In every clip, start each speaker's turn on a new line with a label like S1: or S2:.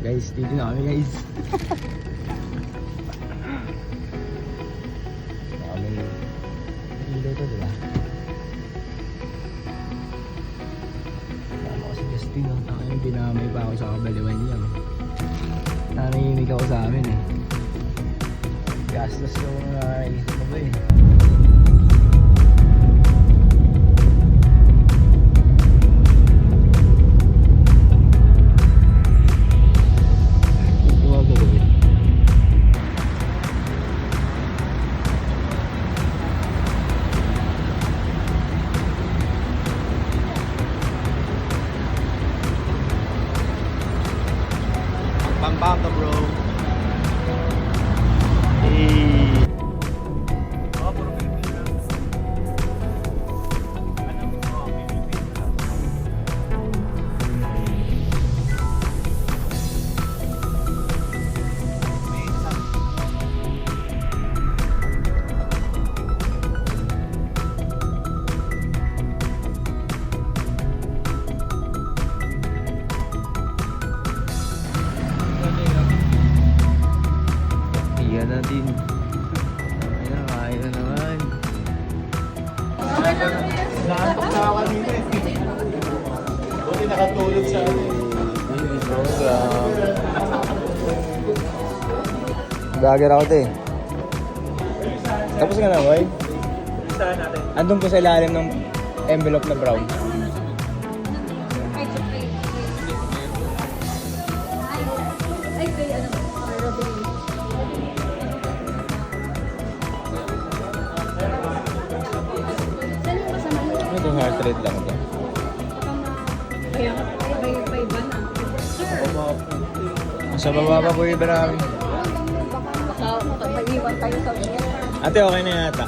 S1: Guys, dito na kami guys. Kami ilaw to, diba? Tama ko si Justin, no? Tayo dinamay pa ako sa kabaliwan niya. Nanahimik ako sa amin eh. Gastos yung isip mo ba eh. Pampanga bro. Hey. Oh, puro Pilipinas. Ano? Oh, Pilipinas. Iyan natin. Ayan, kain na naman.
S2: Nakatok na ako kanina eh. Buti nakatulog sa akin.
S1: Vlogger ako ito eh. Tapos nga na, boy.
S2: Saan natin?
S1: Andun ko sa ilalim ng envelope na brown. Ito heart rate lang ito. Sa baba pa po yung iba namin.
S3: Baka maiwan tayo sa ulit.
S1: Ate, okay na yata.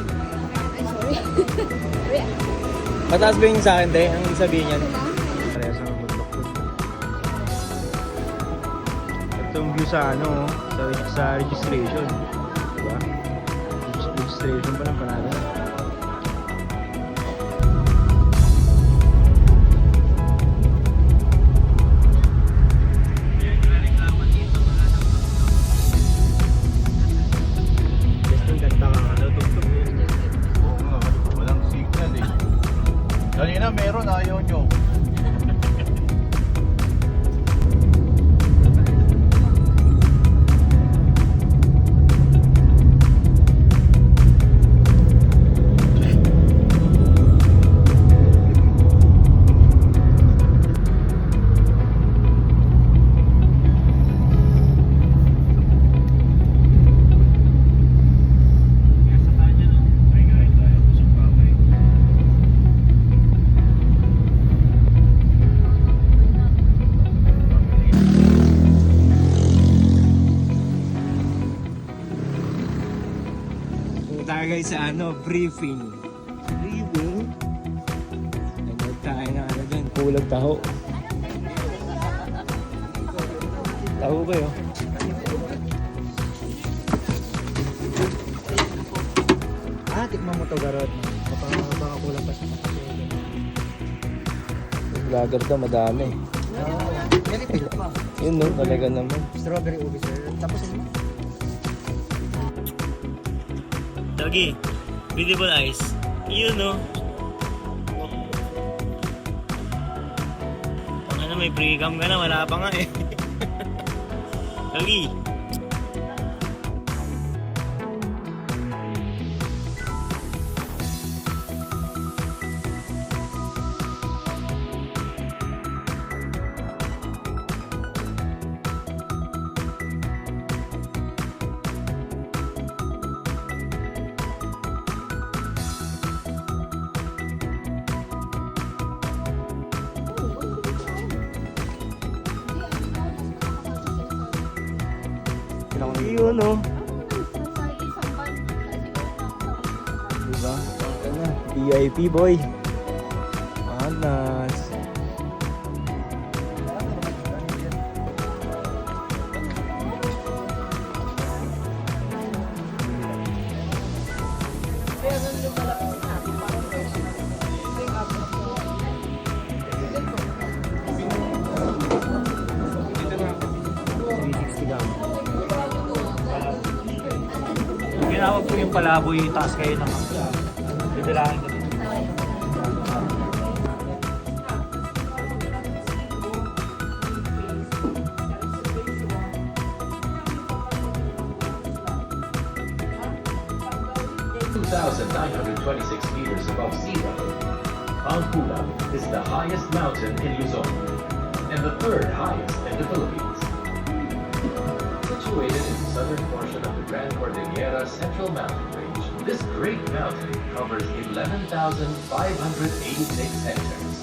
S1: Mataas ba yung sa akin, te? Ang sabihin niyan? Parehas naman maglok. Ito yung view sa ano, sa registration. Diba? Registration pa lang panalo.
S2: Kanina meron, ayaw nyo.
S1: Tayo guys sa ano, briefing. Briefing? Nanood tayo na ano dyan, kulag taho. Taho ba yun? Tikman mo to garot. Baka kulang pa siya. Vlogger to, madami. Yun no, talaga naman.
S4: Strawberry ubi sir. Tapos ano?
S5: Doggy, beautiful eyes. You know. Ano, may pre-cam ka na, wala pa nga eh. Doggy.
S1: Yun no. Diba? Ano, VIP boy. Panas.
S5: sigang. Ginawag ko yung palaboy, taas kayo ng bibirahin ko dito.
S6: meters above sea level. Mount Pulag is the highest mountain in Luzon and the third highest in the Philippines. Situated in the southern portion of the Grand Cordillera Central Mountain Range, this great mountain covers 11,586 hectares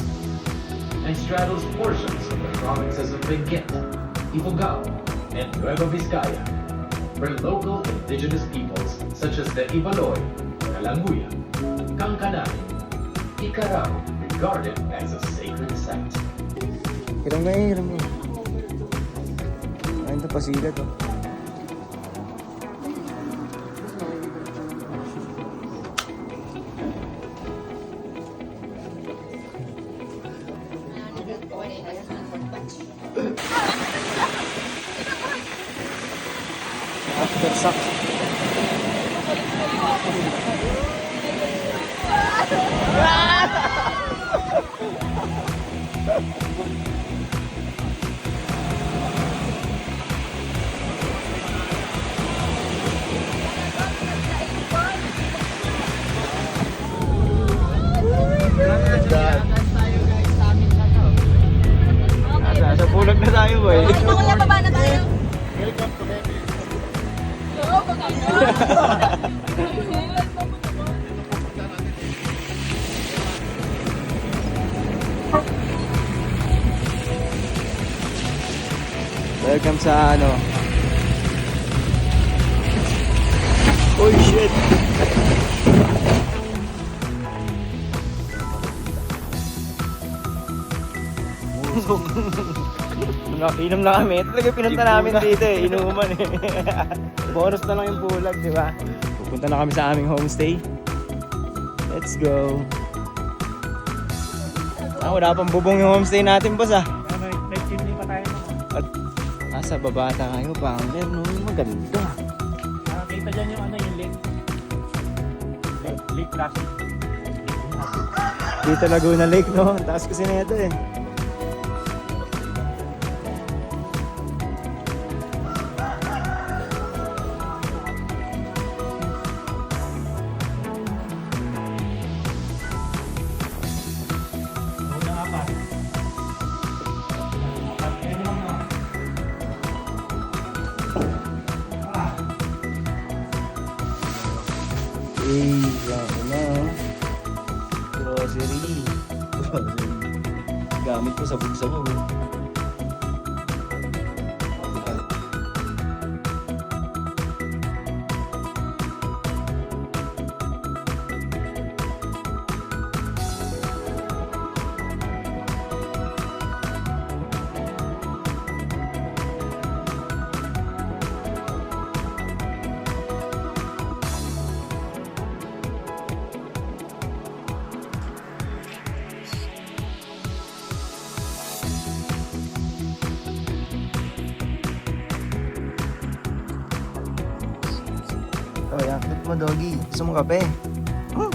S6: and straddles portions of the provinces of Benguet, Ifugao, and Nueva Vizcaya, where local indigenous peoples such as the Ibaloy, Kalanguya, Kangkanay, Ikarao regard it as a sacred site.
S1: Hiram mo eh, hiram mo. Ayun ito, pasila to. Aftersak. Nasa pulag na tayo, boy.
S3: Okay, kuya, baba na tayo.
S1: Welcome sa ano. Oh shit. Inom na kami. Talaga pinunta namin dito eh. Inuman eh. Bonus na lang yung bulag, di ba? Pupunta na kami sa aming homestay. Let's go. Wala pang bubong yung homestay natin, boss ah.
S5: May chimney pa tayo naman.
S1: Nasa baba tayo, Pounder, no? Maganda.
S5: Kita dyan yung ano, yung lake. Lake Placid.
S1: Dito Laguna Lake, no? Ang taas kasi na ito eh.
S5: Una nga pa. Kaya naman na.
S1: Wala na. Grocery. Gamit ko sa bulsa mo. Oh, yakit mo, doggy. Gusto mo kape? Oh.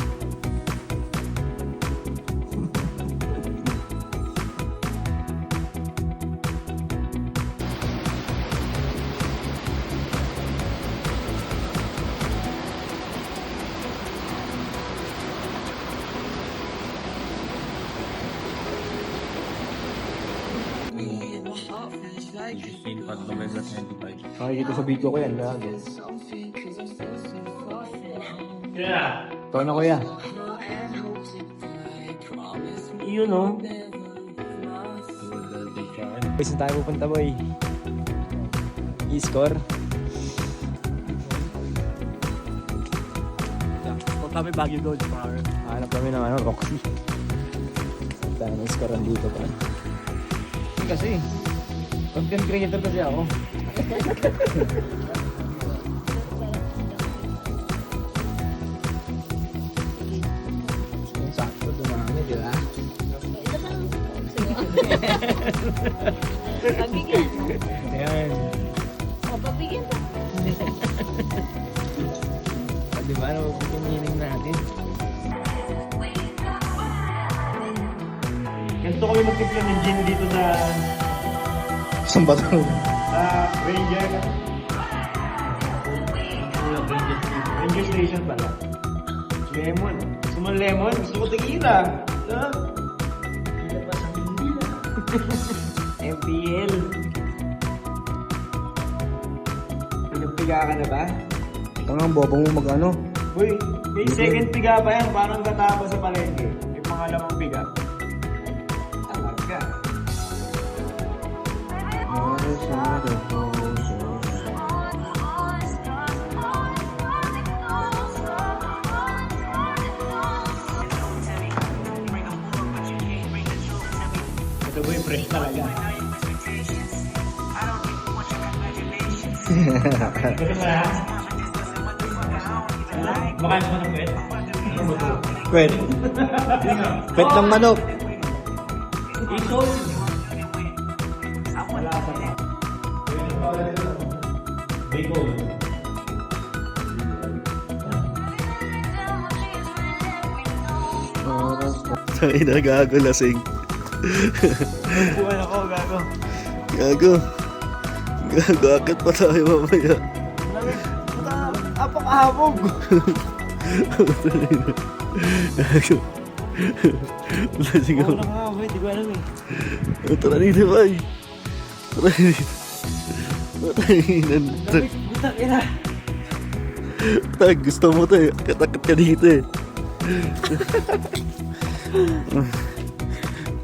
S1: Nakikita sa video ko yan, lagi.
S5: Kaya,
S1: Ikaw na, kuya.
S5: yun o.
S1: Boy, saan tayo pupunta, boy? E-score?
S5: Kung kami Baguio Gold Power.
S1: Hanap kami ng ano, Roxy. Tayo ng score dito pa. Kasi, content creator kasi ako. Yung sakto, dumami, di ba?
S3: Pagigyan.
S1: Ayan. kayo nagtimpla ng gin dito sa
S2: Saan ba ito?
S1: Ranger. Ranger Station pala. Lemon. Gusto mo lemon? Gusto ko tequila. Ha? MPL. Pinagpiga ka na ba?
S4: Tangang bobong mo mag-ano.
S1: Uy, may second piga pa yan. Parang katapa sa palengke. May pangalawang piga. Talaga. Ito boy, fresh talaga. Baka mo ng pet?
S4: Pwet. Pwet ng manok.
S1: Isol. Wala sa pa. Bacon.
S2: Ay, nagago lasing.
S1: Buwan ako, gago.
S2: Gago. Gago, akit pa tayo mamaya.
S1: Apok-apok.
S2: Gago. Lasing ako.
S1: Wala ka, wait, di ko alam eh.
S2: Tara dito, bay. Tara dito. Patainan.
S1: Butak, ina.
S2: Tag, gusto mo to eh. Katakot ka dito eh.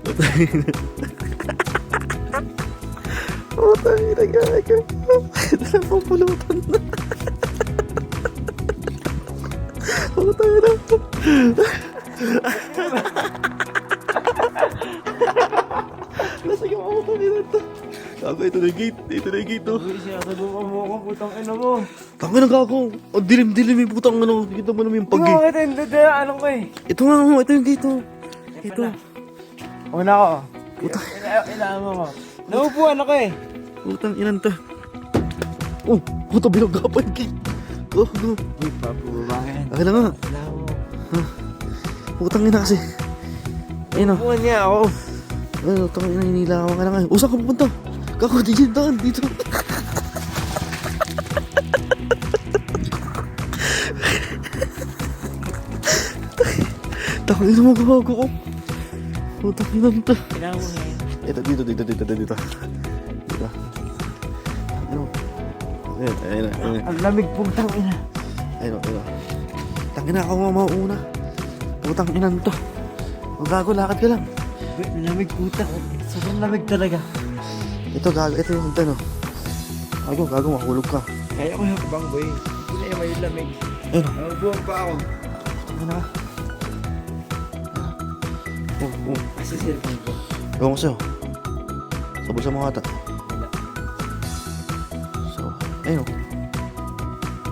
S2: Patainan. Patainan, gago. Tara, papulutan na. Patainan. Lasing ako, patainan to. Gago, ito na yung gate. Ito na yung gate, oh.
S1: Uy, sinasabong mo ako, putang ina mo.
S2: Tanga na gago. Ang dilim-dilim yung putang ano. Kita mo naman yung pag
S1: Tingnan ko hindi, ano ko eh.
S2: Ito nga mo, ito yung gate, oh. Ito.
S1: Una ko. Ilaan mo ko. Naupuan ako eh.
S2: Putang inan to. Oh, puta binagga pa yung gate. Oh, no.
S1: Uy, papubayan.
S2: Akin na nga.
S1: Ilaan mo.
S2: Putang ina kasi. Ayun, oh.
S1: Naupuan niya ako.
S2: Ayun, tanga ina, inilawan ka na nga. Oh, saan ka pupunta? Kako, di dyan, daan, dito. Tanga ina mo, gago ko. Putang ina to.
S1: Ilaan mo ngayon.
S2: Ito, dito. Dito. Ano? Ayun.
S1: Ang lamig putang ina.
S2: Ayun. Tangina ako nga mauuna. Putang inan to. Ang gago, lakad ka lang.
S1: Uy, ang lamig putang. Sobrang lamig talaga.
S2: Ito, gago, ito yung ano. Gago, mahulog ka.
S1: Kaya ko yung kabang boy. Hindi na yung may lamig.
S2: Ayun.
S1: Naupuan pa ako.
S2: Tangina ka. Oh.
S1: Kasi cellphone ko.
S2: Gawin ko sa'yo. Sa bulsa mo ata. So, ayun.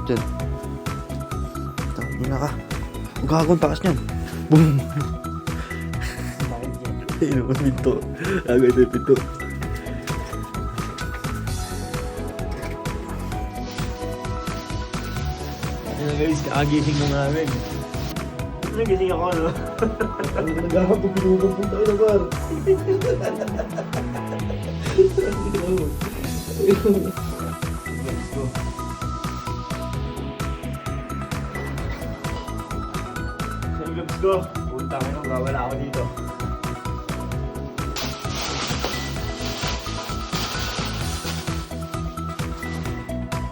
S2: Diyan. Tangina ka. Ang gago, ang takas niyan. Boom. Ayun ang pinto. Gago, ito yung pinto.
S1: Ayun guys, kakagising na namin. Nagising ako, no?
S2: Ang nagahap kung pinupong punta kayo na bar.
S1: Let's go. Sa ilobs ko. Punta kayo, gawala ako dito.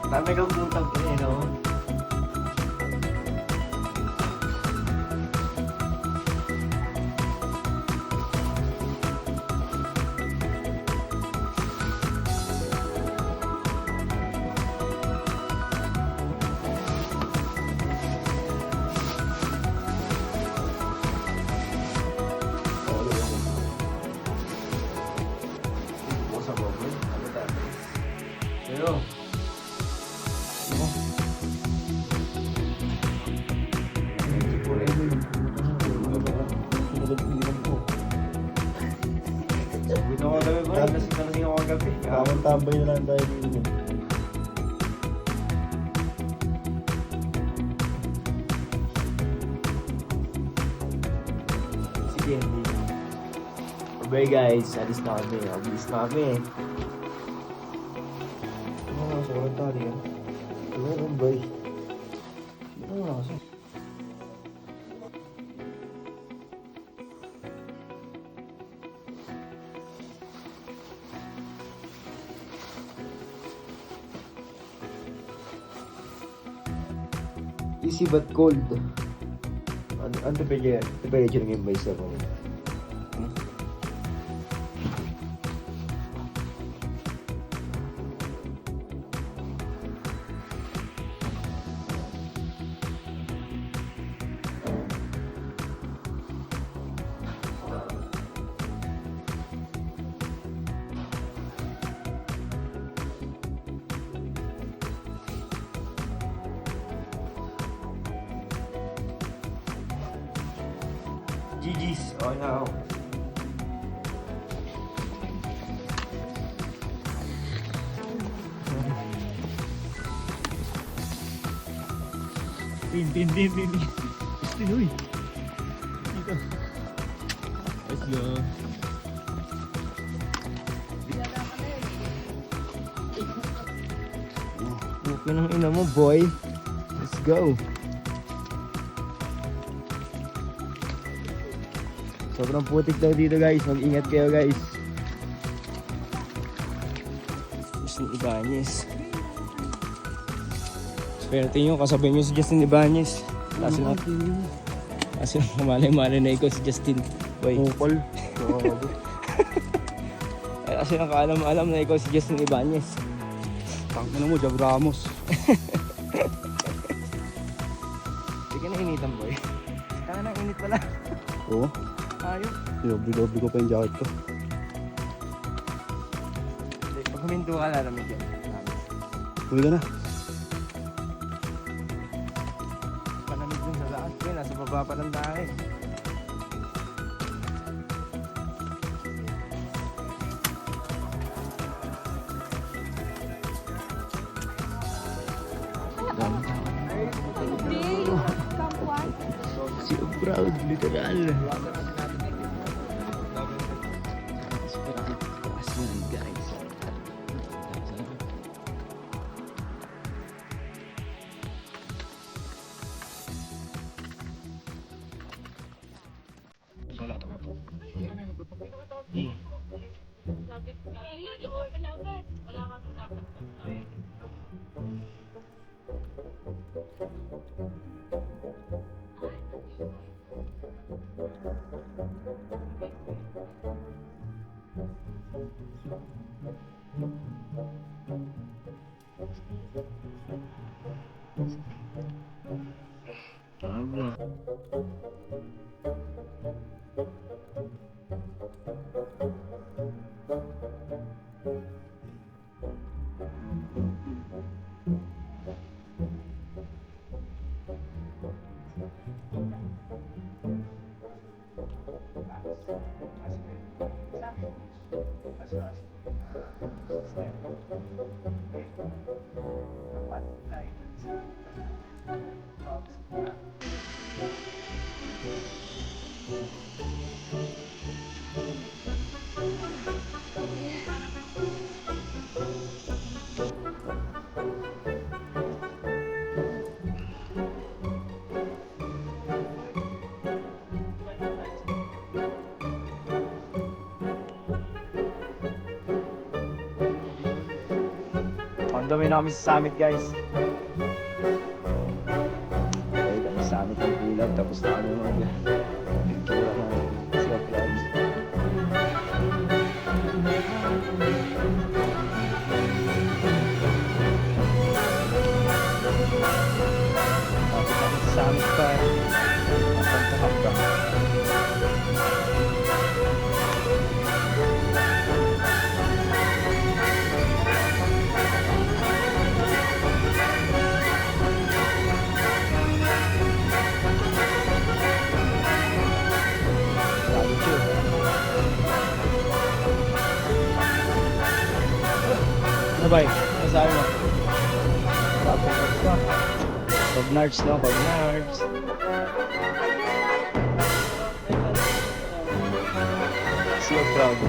S1: Dami kang putang ina, no? Pero, Buto ko kagabi ba? Nalasing ako kagabi.
S2: Tambay na lang tayo dito.
S1: Si Candy. Bye guys, alis na kami. Alis na kami.
S2: Ano nga, sulat tali yan. Ano ba? Ano nga kasi? Easy but cold.
S1: Ano ba yan? Ano ba yan yung Game Boy 7? GG's. Oh no.
S5: Tin. Justin, uy. Dito. Let's go.
S1: Okay ng ina mo, boy. Let's go. Sobrang putik daw dito guys. Mag-ingat kayo guys. Justin Ibanez. Swerte nyo, kasabay nyo si Justin Ibanez. Kasi malay-malay na ikaw si Justin. Boy.
S2: Kupal.
S1: Kasi nakaalam-alam na ikaw si Justin Ibanez.
S2: Tangina mo, Jab Ramos.
S1: Hindi ka nainitan boy. Kaya nang init pala.
S2: Oo.
S1: Ayos.
S2: Doble ko pa yung jacket ko.
S1: Hindi, pag huminto ka lalamig yan.
S2: Uwi ka na.
S1: Panamig dun sa taas. Yun, nasa baba pa ng dahil. Si proud, literal. Guys. Dami na kami sa summit guys. Okay, kami sa summit ng kulang tapos na kami mag-picture ng self vlogs. Tapos kami sa summit pa. Hanggang sa ano ba eh? Ano sabi mo? Pag-nards no? Pag-nards. your proud.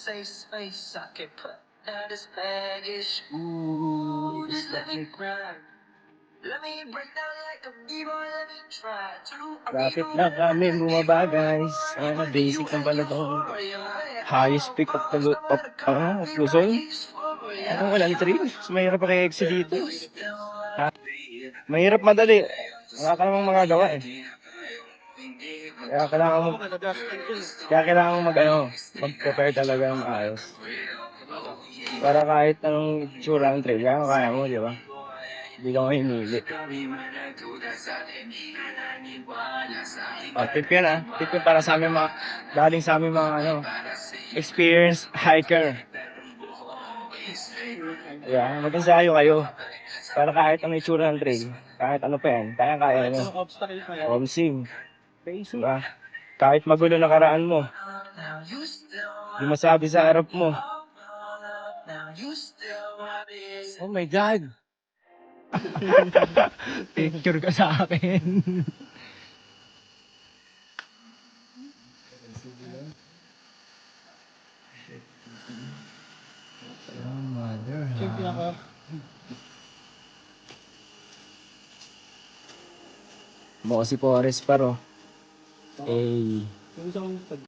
S7: Safe space I can put down this baggage. Ooh, just let me grind. Let me break down like a b-boy, let me try to.
S1: Lapit na kami bumaba guys. Basic lang pala to. Highest peak of Luzon. Walang trail. Mas mahirap pa kay exit dito. Ha? Mahirap madali. Wala ka namang magagawa eh. Kaya kailangan mo mag-prepare talaga ng ayos. Para kahit anong tsura ng trail, kaya mo, di ba? Hindi ka mahimili. Tip yan Tip yan para sa amin galing sa amin experienced hiker. Yeah, mag-ensayo kayo. Para kahit anong itsura ng trail, kahit ano pa yan, kaya nyo. Omsim. Diba? Kahit magulo na karaan mo, di masabi sa harap mo. Oh my God! Picture ka sa akin. Oh, mother. Mosi Forest paro. Hey.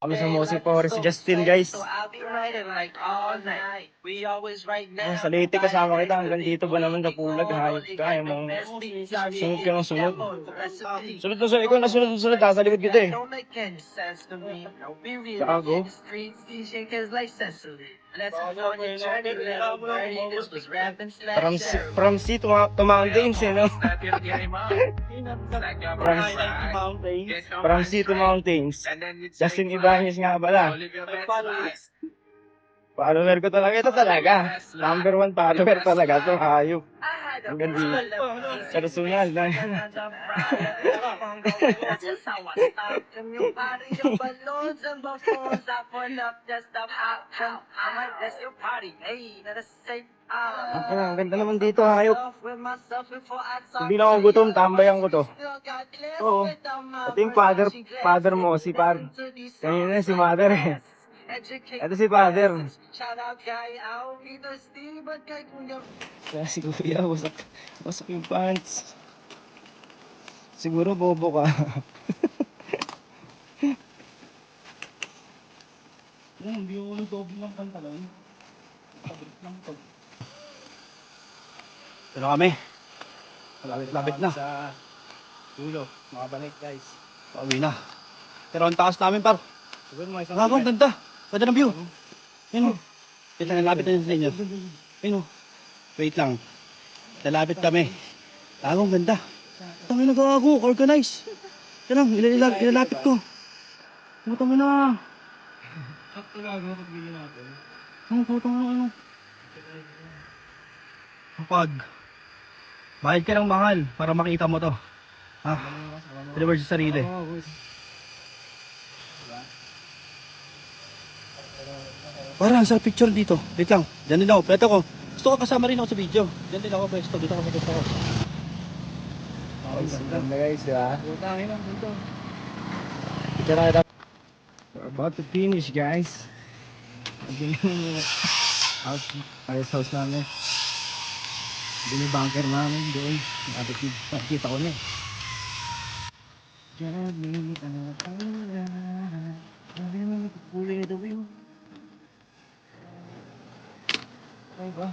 S1: Kami sa Mosi Forest si Justin guys.
S7: So I'll be riding like all night. We always right now.
S1: Sa Leyte kasama kita hanggang dito ba naman sa Pulag. Hayop ka. Kaya mong sunod ka ng sunod. Sunod na sunod. Ikaw na sunod. Sa likod kita eh.
S7: Don't make any sense to me. No, we really
S1: Gago.
S7: in the streets. These shakers like Cecily. Let's go on the journey. Little birdie. This was rapping slash.
S1: From sea to mountains, you know? From sea to mountains. Justin Ibanez nga pala. Follower ko talaga. Ito talaga. Number 1 follower talaga. Ito hayop. Ang ganda. Personal na.
S7: That's how I stop them. Your body, your balloons and buffoons. I pull up just up out. I might bless your party. Hey, let us say
S1: Ang ganda naman dito, hayop. Hindi na ako gutom, tambayan ko to. Oo. Ito yung father mo, si Par. Kanina si mother eh. Ito si father. Kaya si kuya, wasak yung pants. Siguro bobo ka. Hindi ko nag-doble ng pantalon. Pabrik lang to.
S2: Ito na kami. Lapit na.
S1: Sa dulo, mga balik guys.
S2: Pauwi na. Pero ang taas namin par.
S1: Siguro mga isang
S2: Ang ganda. Ganda ng view. Ayun o. Ito na lapit na sa inyo. Ayun o. Wait lang. Lalapit kami. Ang ganda. Tangin na gago. Organize. Yan lang. Ilalapit ko. Tangin na.
S1: Sakto na ako pagbili natin.
S2: Ang putong ano. Kapag bayad ka ng mahal para makita mo to. Ha? Deliver sa sarili. Parang sa picture dito. Wait lang. Diyan din ako. Pwede ako. Gusto ko kasama rin ako sa video. Diyan din ako pwesto. Dito ako sa ako.
S1: Ganda guys, di ba?
S2: Putangin lang dito.
S1: We're about to finish guys. House namin. Doon yung bunker namin doon. Nakikita ko na eh. Sabi naman nagpupuloy na daw yun. Ay ba?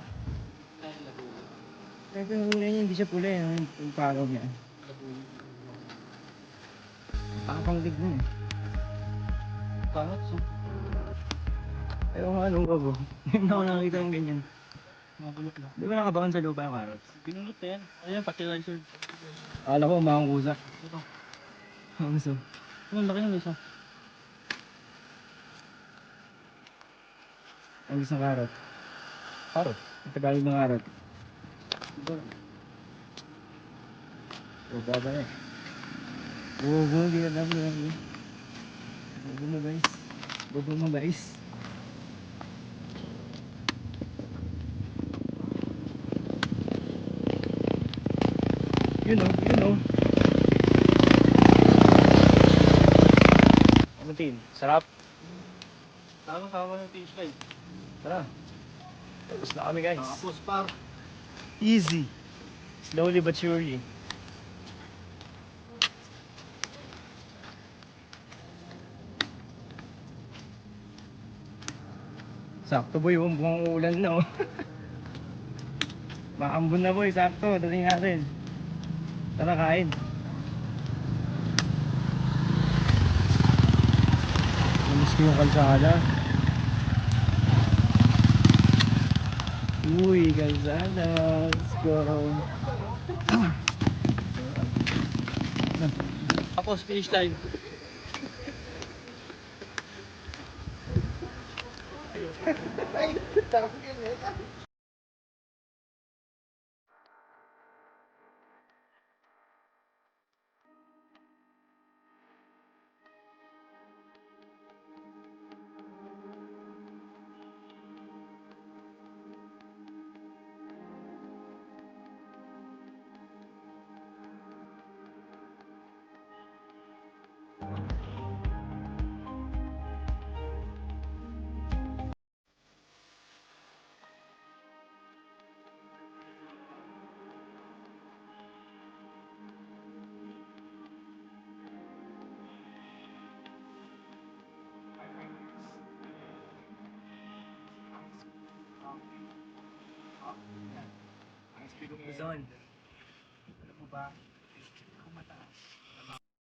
S1: Pero hindi siya pula yun. Yung pagaw niya. Pakapang tignan eh. Pangat siya. Pero nga anong bago. Hindi na ako nakakita ng ganyan.
S2: Mabulok lang.
S1: Di ba nakabaon sa lupa yung carrots?
S2: Binulot na yan. Ayan, fertilizer.
S1: Akala ko makangkusa.
S2: Ito.
S1: Ang gusto.
S2: Ang laki ng isa.
S1: Ang gusto ng carrot. Carrot? Ang Tagalog ng carrot.
S2: Ito.
S1: Baba ba eh. Bobo, di na lang. Bobo mo guys. Bobo mo guys. Yun o, yun o. Ano tin? Sarap?
S2: Tama ng fish line.
S1: Tara. Tapos na kami guys.
S2: Tapos par.
S1: Easy. Slowly but surely. Sakto boy, mukhang ulan na oh. Maambon na boy, sakto. Dating natin. Tara kain. Namiss ko yung kalsada. Uy, kalsada. Let's go.
S2: Tapos finish line.
S1: Luzon. Ano po ba?